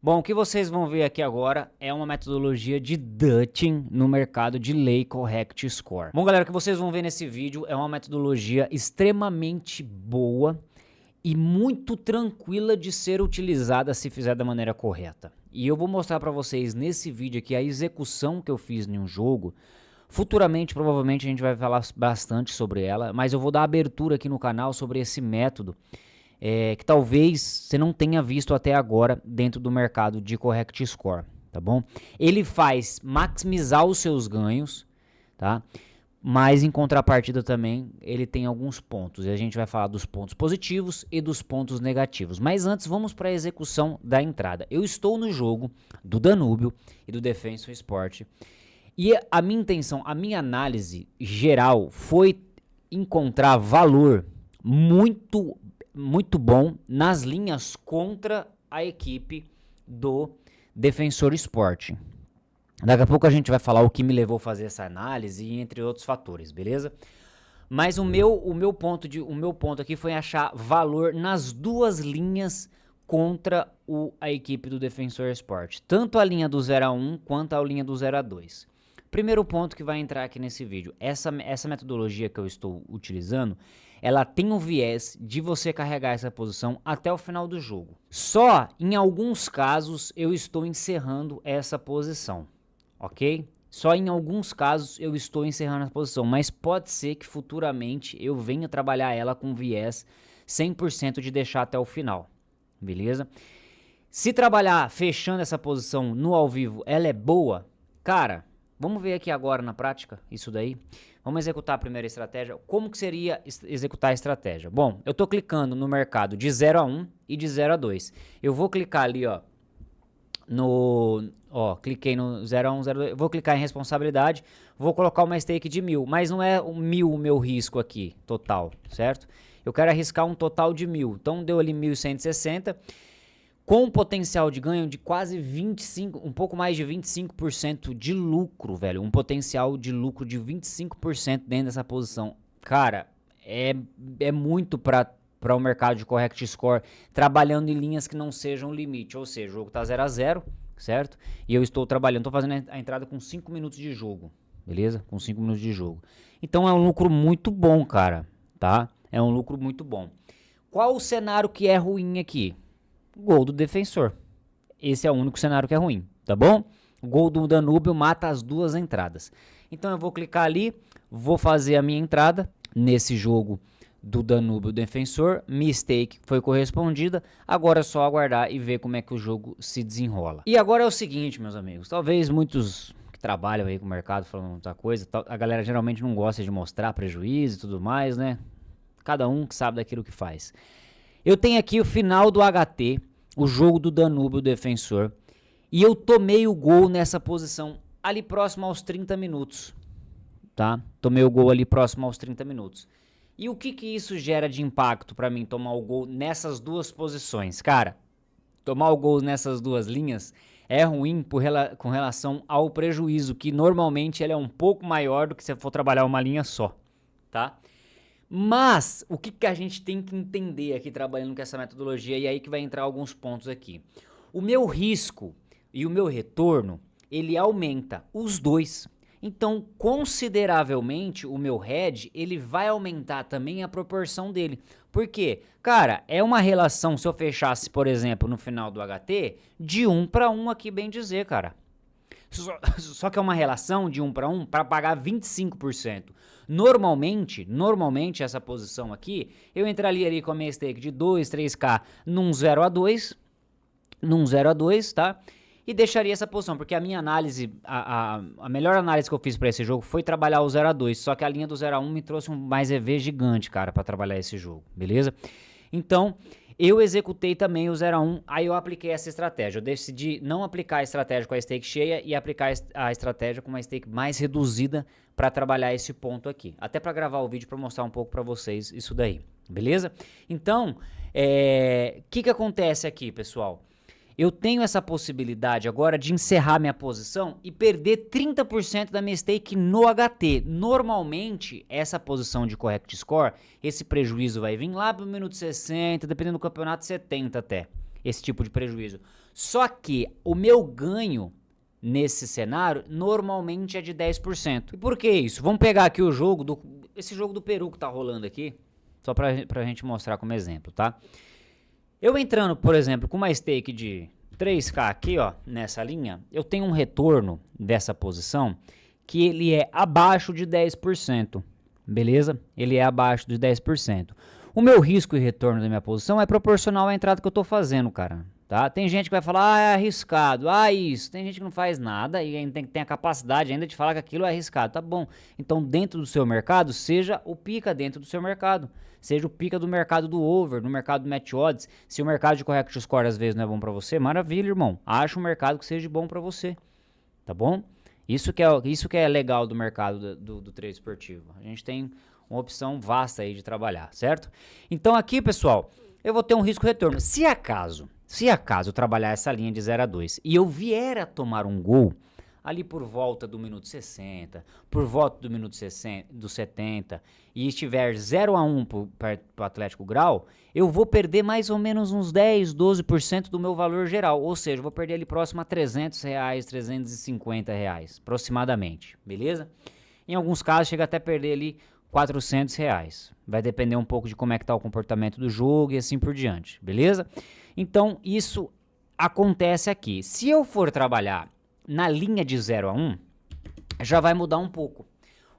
Bom, o que vocês vão ver aqui agora é uma metodologia de Dutching no mercado de Lay Correct Score. Bom, galera, o que vocês vão ver nesse vídeo é uma metodologia extremamente boa e muito tranquila de ser utilizada se fizer da maneira correta. E eu vou mostrar para vocês nesse vídeo aqui a execução que eu fiz em um jogo. Futuramente, provavelmente, a gente vai falar bastante sobre ela, mas eu vou dar abertura aqui no canal sobre esse método que talvez você não tenha visto até agora dentro do mercado de Correct Score, tá bom? Ele faz maximizar os seus ganhos, tá? Mas em contrapartida também ele tem alguns pontos e a gente vai falar dos pontos positivos e dos pontos negativos. Mas antes vamos para a execução da entrada. Eu estou no jogo do Danúbio e do Defensor Sport e a minha intenção, a minha análise geral foi encontrar valor muito bom nas linhas contra a equipe do Defensor Sport. Daqui a pouco a gente vai falar o que me levou a fazer essa análise e entre outros fatores, beleza? Mas o meu ponto aqui foi achar valor nas duas linhas contra a equipe do Defensor Sport, tanto a linha do 0 a 1 quanto a linha do 0 a 2. Primeiro ponto que vai entrar aqui nesse vídeo, essa metodologia que eu estou utilizando, ela tem o viés de você carregar essa posição até o final do jogo. Só em alguns casos eu estou encerrando essa posição, ok? Só em alguns casos eu estou encerrando a posição, mas pode ser que futuramente eu venha trabalhar ela com viés 100% de deixar até o final, beleza? Se trabalhar fechando essa posição no ao vivo, ela é boa, cara. Vamos ver aqui agora na prática isso daí. Vamos executar a primeira estratégia. Como que seria executar a estratégia? Bom, eu estou clicando no mercado de 0 a 1 e de 0 a 2. Eu vou clicar ali, ó, cliquei no 0 a 1, 0 a 2. Vou clicar em responsabilidade, vou colocar uma stake de 1000, mas não é 1000 o meu risco aqui, total, certo? Eu quero arriscar um total de 1000. Então deu ali 1160. Com um potencial de ganho de quase 25, um pouco mais de 25% de lucro, velho. Um potencial de lucro de 25% dentro dessa posição. Cara, é muito para o mercado de Correct Score, trabalhando em linhas que não sejam limite. Ou seja, o jogo tá 0 a 0, certo? E eu estou trabalhando, estou fazendo a entrada com 5 minutos de jogo, beleza? Com 5 minutos de jogo. Então é um lucro muito bom, cara, tá? É um lucro muito bom. Qual o cenário que é ruim aqui? Gol do Defensor. Esse é o único cenário que é ruim, tá bom? O gol do Danúbio mata as duas entradas. Então eu vou clicar ali, vou fazer a minha entrada nesse jogo do Danúbio Defensor. Mistake foi correspondida. Agora é só aguardar e ver como é que o jogo se desenrola. E agora é o seguinte, meus amigos. Talvez muitos que trabalham aí com o mercado falando muita coisa, a galera geralmente não gosta de mostrar prejuízo e tudo mais, né? Cada um que sabe daquilo que faz. Eu tenho aqui o final do HT, o jogo do Danúbio Defensor, e eu tomei o gol nessa posição ali próximo aos 30 minutos, tá? Tomei o gol ali próximo aos 30 minutos. E o que isso gera de impacto para mim tomar o gol nessas duas posições? Cara, tomar o gol nessas duas linhas é ruim com relação ao prejuízo, que normalmente ele é um pouco maior do que se for trabalhar uma linha só, tá? Mas, o que a gente tem que entender aqui trabalhando com essa metodologia, e aí que vai entrar alguns pontos aqui. O meu risco e o meu retorno, ele aumenta os dois. Então, consideravelmente, o meu hedge, ele vai aumentar também a proporção dele. Por quê? Cara, é uma relação, se eu fechasse, por exemplo, no final do HT, de 1 para 1 aqui, bem dizer, cara. Só que é uma relação de 1 para pagar 25%. Normalmente essa posição aqui, eu entraria ali com a minha stake de 2, 3k num 0 a 2, tá? E deixaria essa posição, porque a minha análise, a melhor análise que eu fiz para esse jogo foi trabalhar o 0 a 2, só que a linha do 0 a 1 me trouxe um mais EV gigante, cara, para trabalhar esse jogo, beleza? Então, eu executei também o 0 a 1, aí eu apliquei essa estratégia. Eu decidi não aplicar a estratégia com a stake cheia e aplicar a estratégia com uma stake mais reduzida para trabalhar esse ponto aqui. Até para gravar o vídeo para mostrar um pouco para vocês isso daí, beleza? Então, que acontece aqui, pessoal? Eu tenho essa possibilidade agora de encerrar minha posição e perder 30% da minha stake no HT. Normalmente, essa posição de Correct Score, esse prejuízo vai vir lá pro minuto 60, dependendo do campeonato, 70 até. Esse tipo de prejuízo. Só que o meu ganho nesse cenário normalmente é de 10%. E por que isso? Vamos pegar aqui o jogo, esse jogo do Peru que tá rolando aqui, só pra gente mostrar como exemplo, tá? Eu entrando, por exemplo, com uma stake de 3K aqui, ó, nessa linha, eu tenho um retorno dessa posição que ele é abaixo de 10%, beleza? Ele é abaixo de 10%. O meu risco e retorno da minha posição é proporcional à entrada que eu tô fazendo, cara. Tá? Tem gente que vai falar, ah, é arriscado, ah, isso. Tem gente que não faz nada e ainda tem a capacidade ainda de falar que aquilo é arriscado. Tá bom. Então, dentro do seu mercado, seja o pica dentro do seu mercado. Seja o pica do mercado do over, no mercado do match odds. Se o mercado de correct score às vezes não é bom pra você, maravilha, irmão. Acha um mercado que seja bom pra você. Tá bom? Isso que é legal do mercado do trade esportivo. A gente tem uma opção vasta aí de trabalhar, certo? Então, aqui, pessoal, eu vou ter um risco-retorno. Se acaso eu trabalhar essa linha de 0 a 2 e eu vier a tomar um gol ali por volta do minuto 60, por volta do minuto 60, do 70 e estiver 0 a 1 para o Atlético Grau, eu vou perder mais ou menos uns 10, 12% do meu valor geral, ou seja, eu vou perder ali próximo a R$300, R$350 aproximadamente, beleza? Em alguns casos chega até a perder ali R$400. Vai depender um pouco de como é que tá o comportamento do jogo e assim por diante, beleza? Então, isso acontece aqui. Se eu for trabalhar na linha de 0 a 1, já vai mudar um pouco.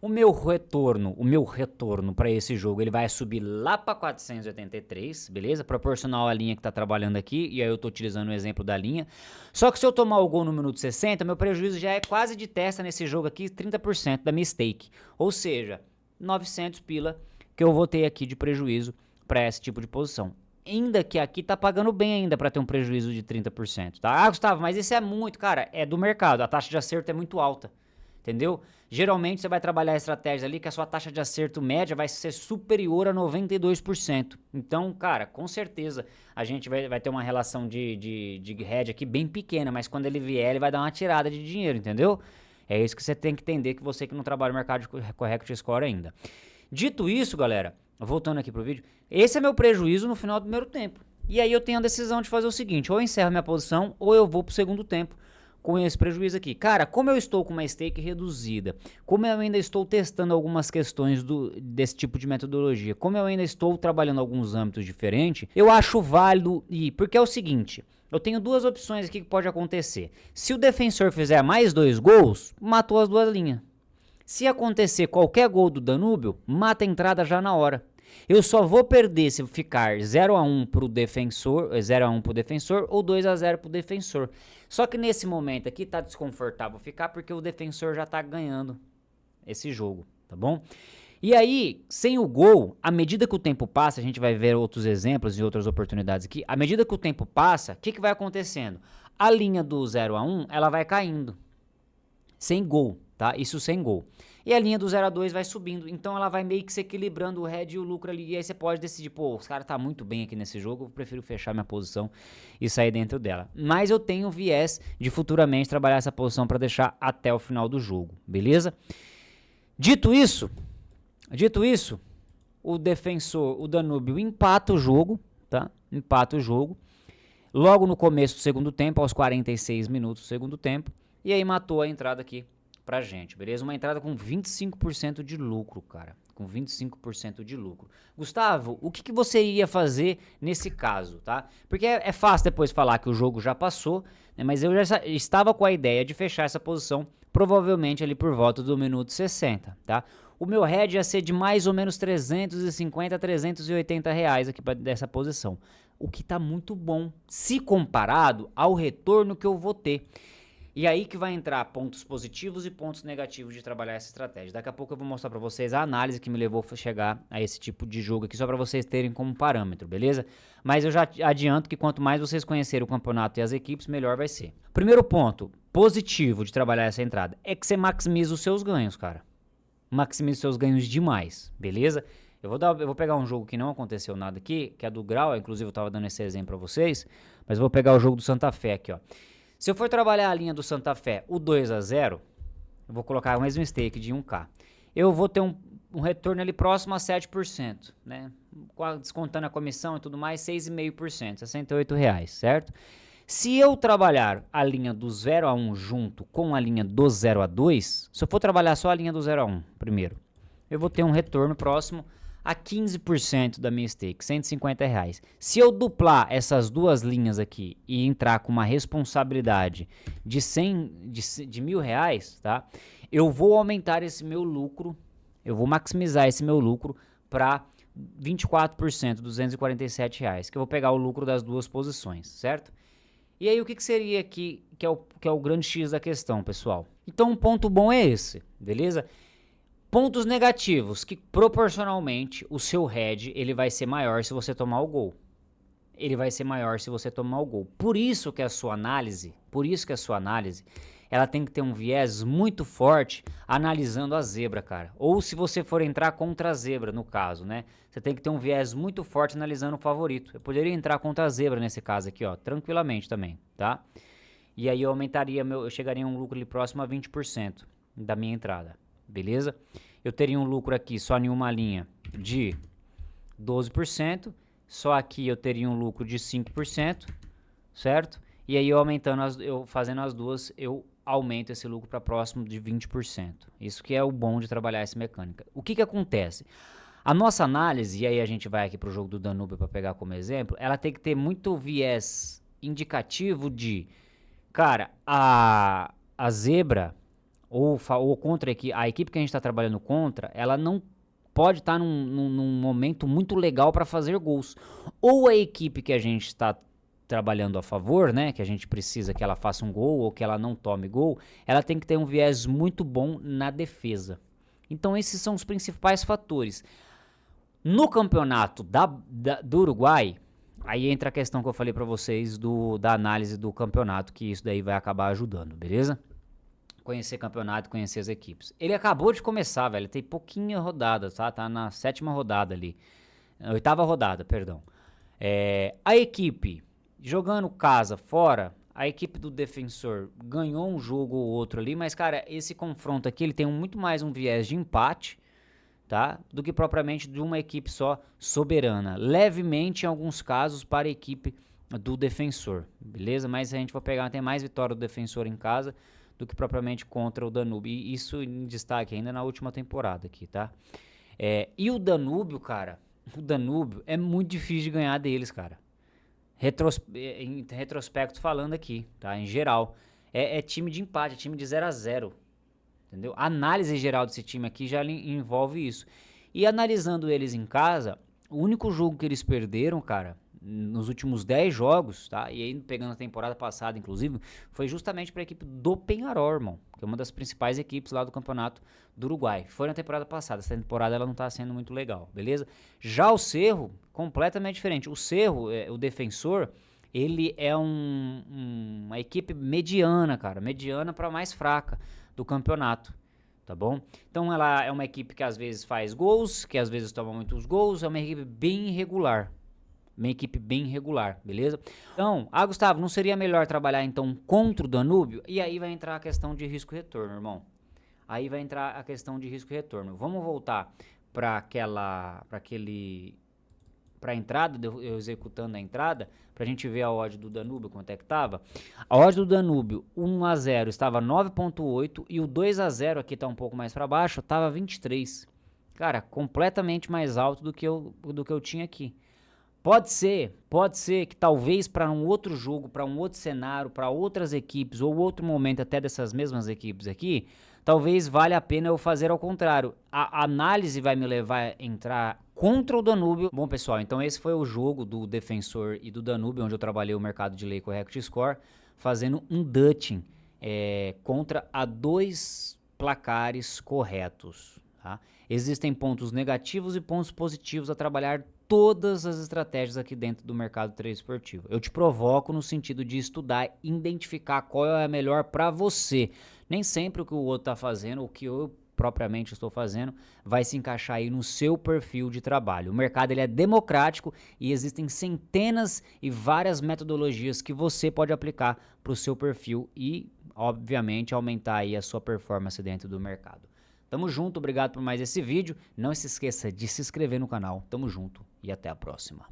O meu retorno para esse jogo, ele vai subir lá para 483, beleza? Proporcional à linha que tá trabalhando aqui, e aí eu tô utilizando o exemplo da linha. Só que se eu tomar o gol no minuto 60, meu prejuízo já é quase de testa nesse jogo aqui, 30% da minha stake. Ou seja, 900 pila que eu vou ter aqui de prejuízo para esse tipo de posição. Ainda que aqui tá pagando bem ainda para ter um prejuízo de 30%, tá? Ah, Gustavo, mas isso é muito, cara, é do mercado, a taxa de acerto é muito alta, entendeu? Geralmente você vai trabalhar estratégias ali que a sua taxa de acerto média vai ser superior a 92%. Então, cara, com certeza a gente vai ter uma relação de hedge aqui bem pequena, mas quando ele vier, ele vai dar uma tirada de dinheiro, entendeu? É isso que você tem que entender, que você que não trabalha no mercado de correct score ainda. Dito isso, galera, voltando aqui pro vídeo, esse é meu prejuízo no final do primeiro tempo. E aí eu tenho a decisão de fazer o seguinte, ou eu encerro minha posição, ou eu vou pro segundo tempo com esse prejuízo aqui. Cara, como eu estou com uma stake reduzida, como eu ainda estou testando algumas questões desse tipo de metodologia, como eu ainda estou trabalhando alguns âmbitos diferentes, eu acho válido ir, porque é o seguinte, eu tenho duas opções aqui que pode acontecer. Se o defensor fizer mais 2 gols, matou as duas linhas. Se acontecer qualquer gol do Danúbio, mata a entrada já na hora. Eu só vou perder se ficar 0 a 1 pro defensor, 0 a 1 pro defensor ou 2 a 0 pro defensor. Só que nesse momento aqui tá desconfortável ficar porque o defensor já tá ganhando esse jogo, tá bom? E aí, sem o gol, à medida que o tempo passa, a gente vai ver outros exemplos e outras oportunidades aqui, à medida que o tempo passa, o que vai acontecendo? A linha do 0 a 1, ela vai caindo, sem gol, tá? Isso sem gol. E a linha do 0 a 2 vai subindo, então ela vai meio que se equilibrando o head e o lucro ali, e aí você pode decidir, pô, os caras tá muito bem aqui nesse jogo, eu prefiro fechar minha posição e sair dentro dela. Mas eu tenho viés de futuramente trabalhar essa posição para deixar até o final do jogo, beleza? Dito isso, o defensor, o Danúbio, empata o jogo, tá? Empata o jogo, logo no começo do segundo tempo, aos 46 minutos do segundo tempo, e aí matou a entrada aqui pra gente, beleza? Uma entrada com 25% de lucro, cara. Com 25% de lucro. Gustavo, o que você iria fazer nesse caso, tá? Porque é fácil depois falar que o jogo já passou, né? Mas eu já estava com a ideia de fechar essa posição, provavelmente ali por volta do minuto 60, tá? O meu head ia ser de mais ou menos 350 a 380 reais aqui dessa posição. O que tá muito bom, se comparado ao retorno que eu vou ter. E aí que vai entrar pontos positivos e pontos negativos de trabalhar essa estratégia. Daqui a pouco eu vou mostrar para vocês a análise que me levou a chegar a esse tipo de jogo aqui, só para vocês terem como parâmetro, beleza? Mas eu já adianto que quanto mais vocês conhecerem o campeonato e as equipes, melhor vai ser. Primeiro ponto positivo de trabalhar essa entrada é que você maximiza os seus ganhos, cara. Maximiza os seus ganhos demais, beleza? Eu vou pegar um jogo que não aconteceu nada aqui, que é do Grau, inclusive eu tava dando esse exemplo para vocês, mas eu vou pegar o jogo do Santa Fé aqui, ó. Se eu for trabalhar a linha do Santa Fé, o 2 a 0, eu vou colocar o mesmo stake de 1K. Eu vou ter um retorno ali próximo a 7%, né? Descontando a comissão e tudo mais, 6,5%, R$68, certo? Se eu trabalhar a linha do 0 a 1 junto com a linha do 0 a 2, se eu for trabalhar só a linha do 0 a 1 primeiro, eu vou ter um retorno próximo a 15% da minha stake, R$150. Se eu duplar essas duas linhas aqui e entrar com uma responsabilidade de R$1.000, tá? Eu vou aumentar esse meu lucro, eu vou maximizar esse meu lucro para 24%, R$247, que eu vou pegar o lucro das duas posições, certo? E aí o que seria aqui, que é o grande X da questão, pessoal? Então um ponto bom é esse, beleza? Pontos negativos, que proporcionalmente o seu head ele vai ser maior se você tomar o gol. Ele vai ser maior se você tomar o gol. Por isso que a sua análise, ela tem que ter um viés muito forte analisando a zebra, cara. Ou se você for entrar contra a zebra, no caso, né? Você tem que ter um viés muito forte analisando o favorito. Eu poderia entrar contra a zebra nesse caso aqui, ó, tranquilamente também, tá? E aí eu aumentaria, eu chegaria a um lucro ali próximo a 20% da minha entrada, beleza? Eu teria um lucro aqui só em uma linha de 12%, só aqui eu teria um lucro de 5%, certo? E aí eu fazendo as duas, eu aumento esse lucro para próximo de 20%. Isso que é o bom de trabalhar essa mecânica. O que acontece? A nossa análise, e aí a gente vai aqui para o jogo do Danúbio para pegar como exemplo, ela tem que ter muito viés indicativo de, cara, a zebra ou contra a equipe que a gente está trabalhando contra, ela não pode estar num momento muito legal para fazer gols. Ou a equipe que a gente está trabalhando a favor, né, que a gente precisa que ela faça um gol ou que ela não tome gol, ela tem que ter um viés muito bom na defesa. Então esses são os principais fatores. No campeonato do Uruguai, aí entra a questão que eu falei para vocês da análise do campeonato, que isso daí vai acabar ajudando, beleza? Conhecer campeonato, conhecer as equipes. Ele acabou de começar, velho, tem pouquinha rodada, tá? Tá na 7ª rodada ali. 8ª rodada, perdão. A equipe, jogando casa fora, a equipe do Defensor ganhou um jogo ou outro ali, mas, cara, esse confronto aqui, ele tem muito mais um viés de empate, tá? Do que propriamente de uma equipe só soberana. Levemente, em alguns casos, para a equipe do Defensor, beleza? Mas a gente vai pegar, tem mais vitória do Defensor em casa do que propriamente contra o Danúbio. E isso em destaque ainda na última temporada aqui, tá? E o Danúbio, cara, o Danúbio é muito difícil de ganhar deles, cara. Em retrospecto falando aqui, tá? Em geral. É time de empate, é time de 0 a 0, entendeu? A análise geral desse time aqui já envolve isso. E analisando eles em casa, o único jogo que eles perderam, cara, nos últimos 10 jogos, tá? E aí pegando a temporada passada, inclusive, foi justamente para a equipe do Peñarol, irmão, que é uma das principais equipes lá do campeonato do Uruguai. Foi na temporada passada, essa temporada ela não tá sendo muito legal, beleza? Já o Cerro, completamente diferente. O Cerro, o Defensor, ele é uma equipe mediana, cara, mediana para mais fraca do campeonato, tá bom? Então ela é uma equipe que às vezes faz gols, que às vezes toma muitos gols, é uma equipe bem irregular. Uma equipe bem regular, beleza? Então, Gustavo, não seria melhor trabalhar então contra o Danúbio? E aí vai entrar a questão de risco e retorno, irmão. Aí vai entrar a questão de risco e retorno. Vamos voltar para a entrada, eu executando a entrada, pra gente ver a odd do Danúbio, quanto é que tava. A odd do Danúbio, 1 a 0 estava 9.8 e o 2 a 0 aqui tá um pouco mais para baixo, tava 23. Cara, completamente mais alto do que eu tinha aqui. Pode ser que talvez para um outro jogo, para um outro cenário, para outras equipes ou outro momento até dessas mesmas equipes aqui, talvez valha a pena eu fazer ao contrário. A análise vai me levar a entrar contra o Danúbio. Bom, pessoal, então esse foi o jogo do Defensor e do Danúbio, onde eu trabalhei o mercado de lei correct score, fazendo um Dutching contra a 2 placares corretos. Tá? Existem pontos negativos e pontos positivos a trabalhar todas as estratégias aqui dentro do mercado trade esportivo. Eu te provoco no sentido de estudar, identificar qual é a melhor para você. Nem sempre o que o outro está fazendo, o que eu propriamente estou fazendo, vai se encaixar aí no seu perfil de trabalho. O mercado ele é democrático e existem centenas e várias metodologias que você pode aplicar para o seu perfil e, obviamente, aumentar aí a sua performance dentro do mercado. Tamo junto, obrigado por mais esse vídeo. Não se esqueça de se inscrever no canal. Tamo junto e até a próxima.